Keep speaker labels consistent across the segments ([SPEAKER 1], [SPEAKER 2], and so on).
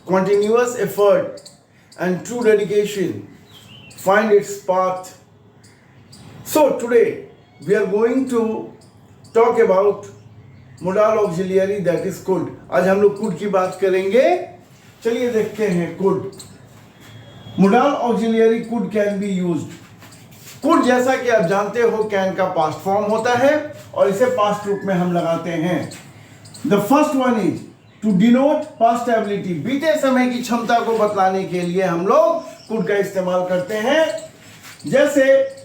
[SPEAKER 1] continuous effort and true dedication find its path. So today we are going to talk about modal auxiliary, that is could. आज हम लोग could की बात करेंगे. चलिए देखते हैं could. Modal auxiliary could can be used. could जैसा कि आप जानते हो can का past form होता है और इसे past रूप में हम लगाते हैं. The first one is to denote past ability. बीते समय की क्षमता को बतलाने के लिए हम लोग could का इस्तेमाल करते हैं. जैसे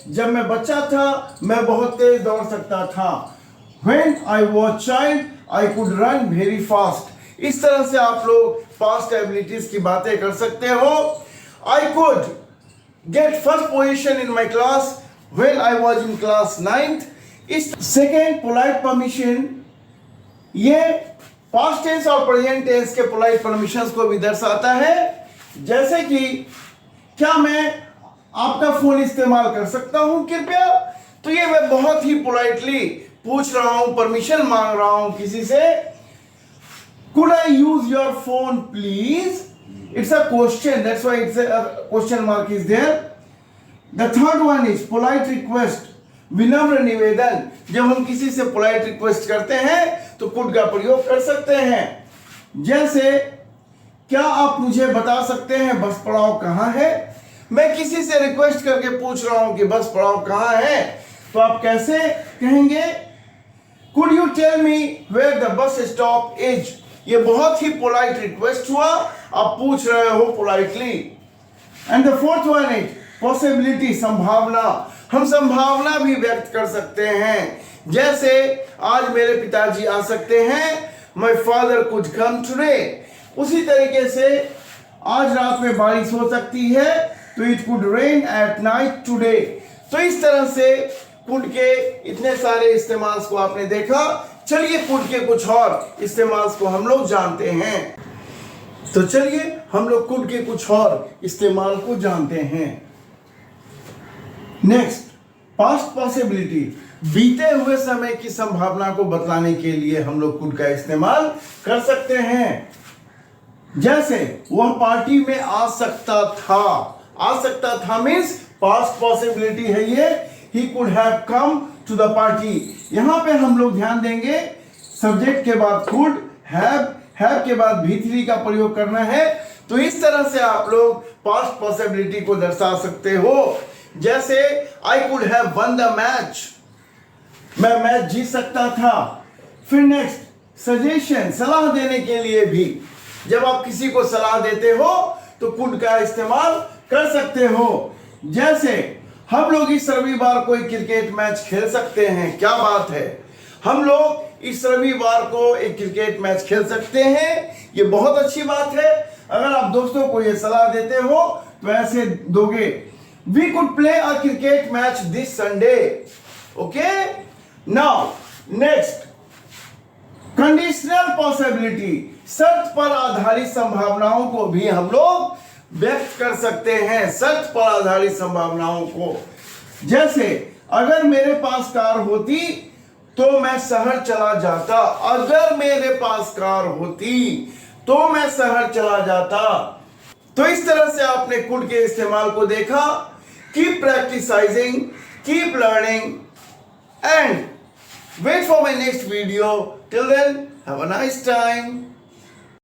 [SPEAKER 1] जब मैं बच्चा था मैं बहुत तेज दौड़ सकता था. When I was child, I could run very fast. इस तरह से आप लोग past abilities की बातें कर सकते हो. I could get first position in my class when I was in class 9th. इस second polite permission ये past tense और present tense के polite permissions को भी दर्शाता है. जैसे कि क्या मैं आपका फोन इस्तेमाल कर सकता हूं कृपया? तो ये मैं बहुत ही पोलाइटली पूछ रहा हूं, परमिशन मांग रहा हूं किसी से. Could I use your phone please? It's a question, that's why it's a question mark is there. The third one is polite request. विनम्र निवेदन. जब हम किसी से पोलाइट रिक्वेस्ट करते हैं तो could का प्रयोग कर सकते हैं. जैसे क्या आप मुझे बता सकते हैं बस पड़ाव कहां है? मैं किसी से रिक्वेस्ट करके पूछ रहा हूं कि बस पड़ाव कहां है, तो आप कैसे कहेंगे? Could you tell me where the bus stop is? ये बहुत ही पोलाइट रिक्वेस्ट हुआ, आप पूछ रहे हो politely. And the fourth one is possibility, संभावना. हम संभावना भी व्यक्त कर सकते हैं. जैसे आज मेरे पिताजी आ सकते हैं, my father could come today. उसी तरीके से आज रात में बारिश हो सकती है, तो it could rain at night today. तो इस तरह से could के इतने सारे इस्तेमाल को आपने देखा. चलिए could के कुछ और इस्तेमाल को हम लोग जानते हैं. तो चलिए हम लोग could के कुछ और इस्तेमाल को जानते हैं. Next, past possibility. बीते हुए समय की संभावना को बतलाने के लिए हम लोग could का इस्तेमाल कर सकते हैं. जैसे वह पार्टी में आ सकता था. आ सकता था मीन्स पास्ट पॉसिबिलिटी है ये. He could have come to the party. यहां पे हम लोग ध्यान देंगे सब्जेक्ट के बाद could, have के बाद भी3 का प्रयोग करना है. तो इस तरह से आप लोग पास्ट पॉसिबिलिटी को दर्शा सकते हो. जैसे I could have won the match. मैं मैच जीत सकता था. फिर नेक्स्ट, सजेशन, सलाह देने के लिए भी. जब आप किसी को सलाह देते हो तो could का इस्तेमाल कर सकते हो. जैसे हम लोग इस रविवार कोई क्रिकेट मैच खेल सकते हैं. क्या बात है, हम लोग इस रविवार को एक क्रिकेट मैच खेल सकते हैं. ये बहुत अच्छी बात है. अगर आप दोस्तों को ये सलाह देते हो तो ऐसे दोगे. We could play a cricket match this Sunday. Okay, now next, conditional possibility. शर्त पर आधारित संभावनाओं को भी हम लोग व्यक्त कर सकते हैं. शर्त पर आधारित संभावनाओं को. जैसे अगर मेरे पास कार होती तो मैं शहर चला जाता. अगर मेरे पास कार होती तो मैं शहर चला जाता. तो इस तरह से आपने could के इस्तेमाल को देखा. Keep practising, keep learning and wait for my next video. Till then have a nice time.